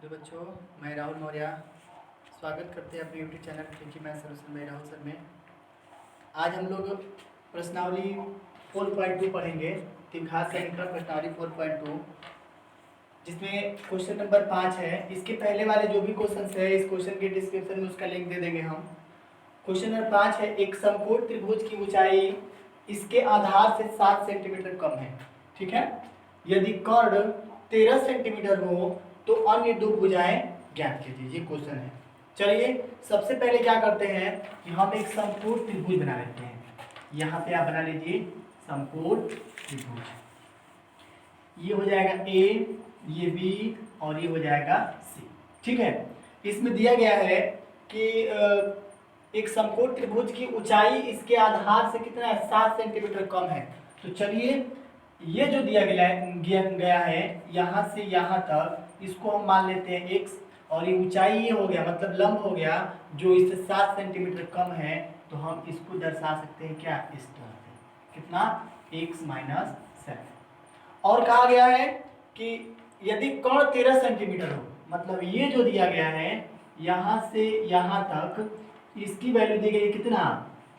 Hello बच्चों, मैं राहुल मौर्य स्वागत करते हैं अपने यूट्यूब चैनल क्योंकि मैं सर में राहुल सर में। आज हम लोग प्रश्नावली 4.2 पढ़ेंगे। तिरघात सैनिक का प्रश्नावली 4.2, जिसमें क्वेश्चन नंबर 5 है। इसके पहले वाले जो भी क्वेश्चन है इस क्वेश्चन के डिस्क्रिप्शन में उसका लिंक दे देंगे हम। क्वेश्चन नंबर 5 है, एक समकोण त्रिभुज की ऊंचाई इसके आधार से 7 सेंटीमीटर कम है। ठीक है, यदि कर्ण 13 सेंटीमीटर हो तो अन्य दो भुजाएं ज्ञात कीजिए। ये क्वेश्चन है। चलिए सबसे पहले क्या करते हैं कि हम एक समकोण त्रिभुज बना लेते हैं। यहाँ पे आप बना लीजिए समकोण त्रिभुज। ये हो जाएगा ए, ये बी और ये हो जाएगा सी। ठीक है, इसमें दिया गया है कि एक समकोण त्रिभुज की ऊंचाई इसके आधार से कितना है, 7 सेंटीमीटर कम है। तो चलिए ये जो दिया गया है यहाँ से यहाँ तक, इसको हम मान लेते हैं x, और ये ऊंचाई ये हो गया मतलब लंब हो गया जो इससे 7 सेंटीमीटर कम है। तो हम इसको दर्शा सकते हैं क्या, इस तरह से, कितना, x माइनस 7। और कहा गया है कि यदि कोण 13 सेंटीमीटर हो, मतलब ये जो दिया गया है यहाँ से यहाँ तक, इसकी वैल्यू दी गई कितना,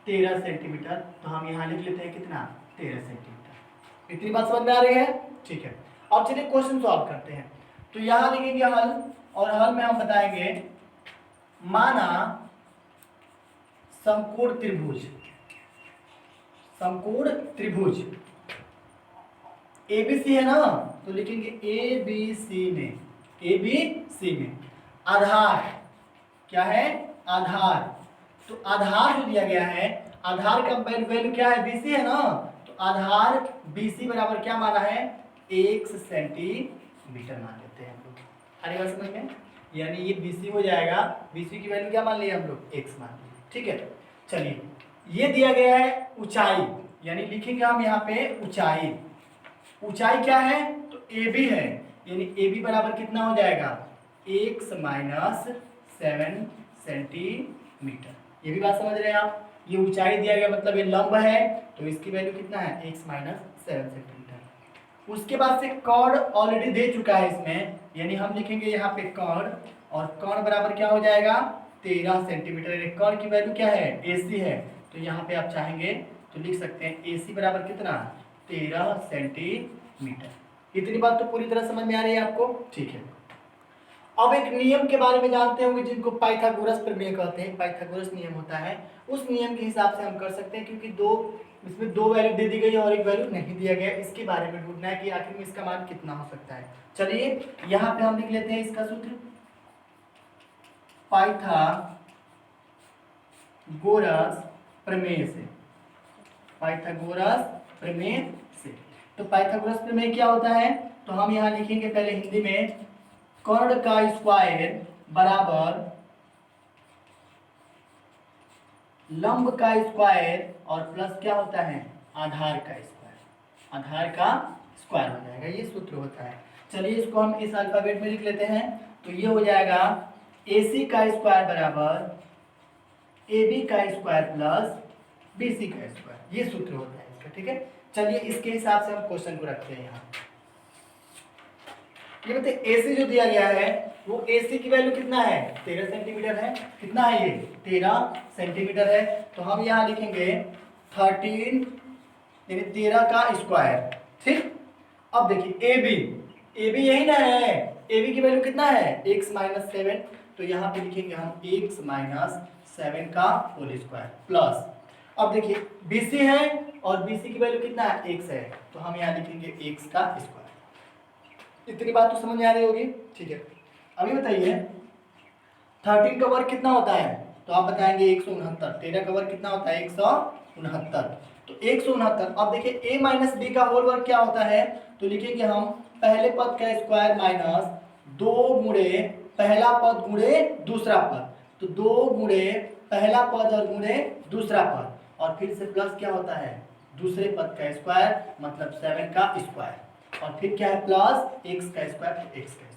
13 सेंटीमीटर। तो हम यहाँ लिख लेते हैं कितना, 13 सेंटीमीटर। इतनी बात समझ में आ रही है? ठीक है, अब चलिए क्वेश्चन सॉल्व करते हैं। तो यहां लिखेंगे हल, और हल में हम बताएंगे, माना समकोण त्रिभुज, समकोण त्रिभुज एबीसी है ना, तो लिखेंगे एबीसी में, एबीसी में आधार क्या है, आधार। तो आधार जो दिया गया है, आधार का वैल्यू क्या है, बीसी है ना, तो आधार बीसी बराबर क्या माना है, 1 सेंटीमीटर मान लेते हैं हम लोग। हरी बात समझ में? यानी ये बीसी हो जाएगा, बीसी की वैल्यू क्या मान लिया हम लोग, x मान लिया। ठीक है, चलिए ये दिया गया है ऊंचाई, यानी लिखेंगे हम यहाँ पे ऊंचाई। ऊंचाई क्या है, तो AB है, यानी AB बराबर कितना हो जाएगा, x माइनस 7 सेंटीमीटर। ये भी बात समझ रहे हैं आप? ये ऊंचाई दिया गया मतलब ये लंब है, तो इसकी वैल्यू कितना है, x माइनस 7 सेंटीमीटर। उसके बाद से कर्ण ऑलरेडी दे चुका है इसमें, यानी हम लिखेंगे यहाँ पे कर्ण, और कर्ण बराबर क्या हो जाएगा, 13 सेंटीमीटर। कर्ण की वैल्यू क्या है, AC है, तो यहाँ पे आप चाहेंगे तो लिख सकते हैं AC बराबर कितना, 13 सेंटीमीटर। इतनी बात तो पूरी तरह समझ में आ रही है आपको? ठीक है, अब एक नियम के बारे में जानते होंगे जिनको पाइथागोरस प्रमेय कहते हैं। पाइथागोरस नियम होता है, उस नियम के हिसाब से हम कर सकते हैं, क्योंकि इसमें दो वैल्यू दे दी गई है और एक वैल्यू नहीं दिया गया। इसके बारे में ढूंढना है कि आखिर में इसका मान कितना हो सकता है। चलिए यहाँ पे हम लिख लेते हैं इसका सूत्र, पाइथागोरस प्रमेय से, पाइथागोरस प्रमेय से। तो पाइथागोरस प्रमेय क्या होता है, तो हम यहाँ लिखेंगे पहले हिंदी में, कर्ण का स्क्वायर बराबर लंब का स्क्वायर और प्लस क्या होता है, आधार का स्क्वायर, आधार का स्क्वायर हो जाएगा। ये सूत्र होता है। चलिए इसको हम इस अल्फाबेट में लिख लेते हैं। तो ये हो जाएगा AC का स्क्वायर बराबर AB का स्क्वायर प्लस BC का स्क्वायर। ये सूत्र होता है इसका। ठीक है, चलिए इसके हिसाब से हम क्वेश्चन को रखते हैं यहाँ। ये बताइए AC जो दिया गया है वो AC की वैल्यू कितना है, 13 सेंटीमीटर है। कितना है ये, 13 सेंटीमीटर है। तो हम यहाँ लिखेंगे 13 यानी 13 का स्क्वायर। ठीक, अब देखिए AB यही ना है, AB की वैल्यू कितना है, x माइनस 7। तो यहाँ पे लिखेंगे हम x माइनस 7 का होल स्क्वायर प्लस, अब देखिए BC है और BC की वैल्यू कितना है, x है, तो हम यहाँ लिखेंगे x का स्क्वायर। इतनी बात तो समझ में आ रही होगी? ठीक है, अभी बताइए 13 का वर्ग कितना होता है, तो आप बताएंगे 169। 13 का वर्ग कितना होता है, 169। तो 169। अब देखिए a माइनस बी का होल वर्ग क्या होता है, तो लिखेंगे हम पहले पद का स्क्वायर माइनस 2 गुणे पहला पद गुणे दूसरा पद। तो 2 गुणे पहला पद और गुणे दूसरा पद, और फिर से प्लस क्या होता है, दूसरे पद का स्क्वायर मतलब 7 का स्क्वायर, और फिर क्या है प्लस x का स्क्वायर, तो x का स्क्वायर।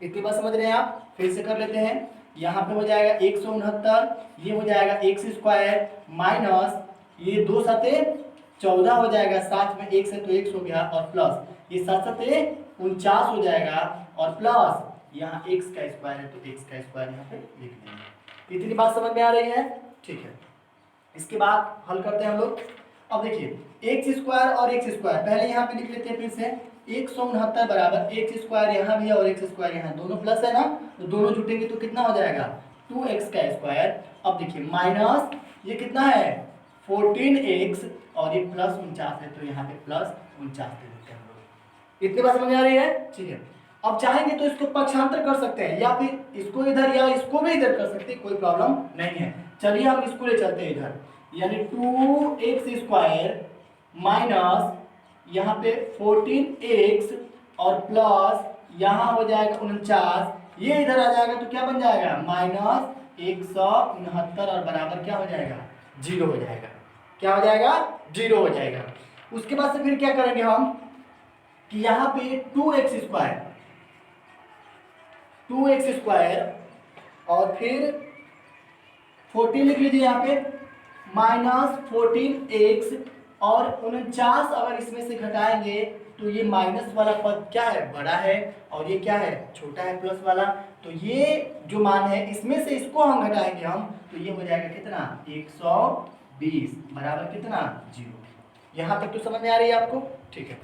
इतनी बात समझ रहे हैं आप? फिर से कर लेते हैं। यहाँ पे हो जाएगा 169, ये हो जाएगा x स्क्वायर माइनस ये 2 सते 14 हो जाएगा, साथ में x है तो x हो गया, और प्लस ये 7 सते 49 हो जाएगा, और प्लस यहाँ x का स्क्वायर है तो x का स्क्वायर यहाँ पे लिख देंगे। इतनी बात समझ में आ रही है? ठीक है, इसके बाद हल करते हैं हम लोग। अब देखिए एक्स स्क्वायर और एक्स स्क्वायर पहले यहाँ पे लिख लेते हैं फिर से। 169 बराबर एक्स स्क्वायर यहाँ भी है और एक्स स्क्वायर यहाँ, दोनों प्लस है ना, तो दोनों जुटेंगे तो कितना हो जाएगा 2x का स्क्वायर। अब देखिए माइनस ये कितना है 14x और ये प्लस 49 है तो यहाँ पे प्लस 49 दे देते हैं हम लोग। इतनी बात समझ में आ रही है? ठीक है, अब चाहेंगे तो इसको पक्षांतर कर सकते हैं या फिर इसको इधर या इसको भी इधर कर सकते हैं, कोई प्रॉब्लम नहीं है। चलिए हम इसको ले चलते हैं इधर, यानी 2x स्क्वायर माइनस यहाँ पे 14x और प्लस यहाँ हो जाएगा 49, ये इधर आ जाएगा तो क्या बन जाएगा माइनस 169 और बराबर क्या हो जाएगा 0 हो जाएगा। क्या हो जाएगा 0 हो जाएगा। उसके बाद से फिर क्या करेंगे हम कि यहाँ पे 2x स्क्वायर और फिर 14 लिख लीजिए यहाँ पे माइनस 14x और 49 अगर इसमें से घटाएंगे तो ये माइनस वाला पद क्या है बड़ा है और ये क्या है छोटा है प्लस वाला, तो ये जो मान है इसमें से इसको हम घटाएंगे हम तो ये हो जाएगा कितना 120 बराबर कितना 0। यहाँ तक तो समझ में आ रही है आपको? ठीक है,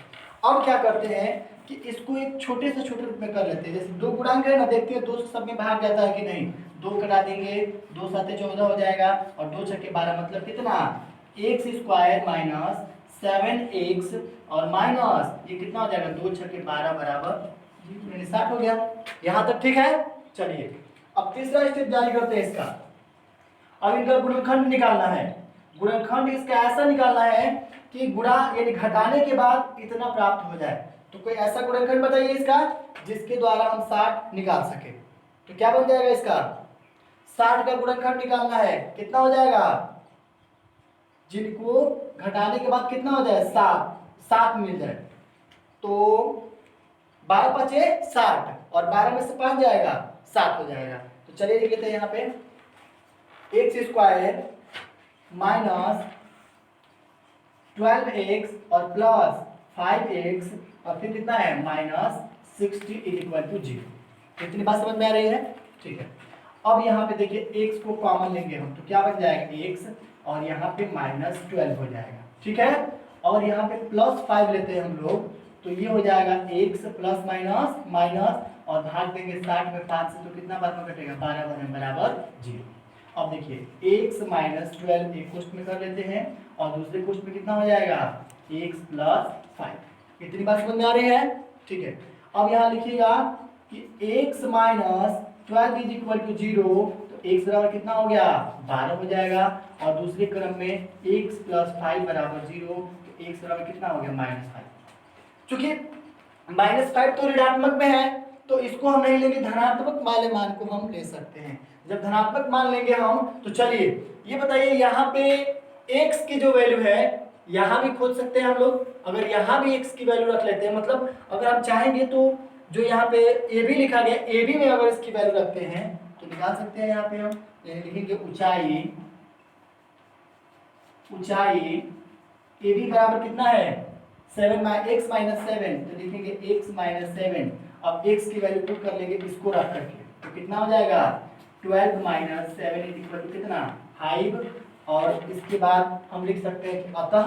अब क्या करते हैं कि इसको एक छोटे से छोटे रूप में कर लेते हैं। जैसे दो गुणांक है ना, देखते हैं 2 से सब में भाग जाता है कि नहीं, 2 कटा देंगे 2 साते 14 हो जाएगा और 2 छक्के 12 मतलब कितना एक्स स्क्वायर माइनस 7x और माइनस ये कितना हो जाएगा 2 छक्के 12 बराबर 60 हो गया। यहाँ तक ठीक है? चलिए अब तीसरा स्टेप जारी करते हैं इसका। अब इनका गुणनखंड निकालना है। गुणनखंड इसका ऐसा निकालना है कि गुणा यानी घटाने के बाद इतना प्राप्त हो जाए। तो कोई ऐसा गुणनखंड बताइए इसका जिसके द्वारा हम 60 निकाल सके। तो क्या बन जाएगा इसका 60 का गुणनखंड निकालना है, कितना हो जाएगा जिनको घटाने के बाद कितना हो जाए 7 मिल जाए तो 12 पचे 60 और 12 में से 5 जाएगा 7 हो जाएगा। तो चलिए लिख लेते हैं यहाँ पे एक्स स्क्वायर माइनस 12x और प्लस 5x और फिर कितना है माइनस 60 इक्वल टू 0। इतनी बात समझ में आ रही है? ठीक है, अब यहाँ पे देखिए x को कॉमन लेंगे हम तो क्या बन जाएगा x और यहाँ पे माइनस 12 हो जाएगा। ठीक है, और यहाँ पे प्लस 5 लेते हैं हम लोग तो ये हो जाएगा x प्लस माइनस माइनस और भाग देंगे 60 में 5 से तो कितना बाद में कटेगा 12 बराबर 0। अब देखिए x माइनस 12 एक कुछ में कर लेते हैं और दूसरे कुछ में कितना हो जाएगा x प्लस 5। इतनी बात समझ में आ रही है? ठीक है, अब यहाँ लिखिएगा कि x minus 12 is equal to 0 तो x बराबर कितना हो गया 12 हो जाएगा और दूसरे क्रम में x प्लस 5 बराबर 0 तो x बराबर कितना हो गया -5। चूंकि -5 तो ऋणात्मक में है तो इसको हम नहीं लेंगे, धनात्मक वाले मान को हम ले सकते हैं। जब धनात्मक मान लेंगे हम तो चलिए ये बताइए यहाँ पे x की जो वैल्यू है यहाँ भी खोज सकते हैं हम लोग। अगर यहाँ भी x की वैल्यू रख लेते हैं मतलब अगर हम चाहेंगे तो जो यहाँ पे ए बी लिखा गया ए बी में अगर इसकी वैल्यू रखते हैं तो निकाल सकते हैं। यहाँ पे हम लिखेंगे ऊंचाई ए बी बराबर कितना है 7x माइनस 7 तो लिखेंगे x माइनस 7। अब x की वैल्यू पुट कर लेंगे इसको रख करके तो कितना हो जाएगा 12 माइनस 7 इज इक्वल टू कितना 5 और इसके बाद हम लिख सकते हैं कि अतः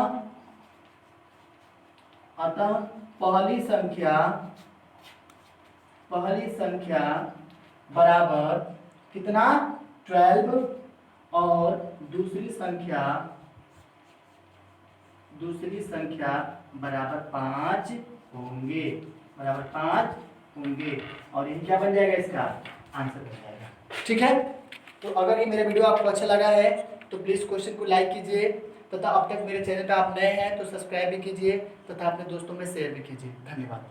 पहली संख्या बराबर कितना 12 और दूसरी संख्या बराबर 5 होंगे और ये क्या बन जाएगा इसका आंसर बन जाएगा। ठीक है, तो अगर ये मेरा वीडियो आपको अच्छा लगा है तो प्लीज़ क्वेश्चन को लाइक कीजिए तथा अब तक मेरे चैनल पर आप नए हैं तो सब्सक्राइब भी कीजिए तथा अपने दोस्तों में शेयर भी कीजिए। धन्यवाद।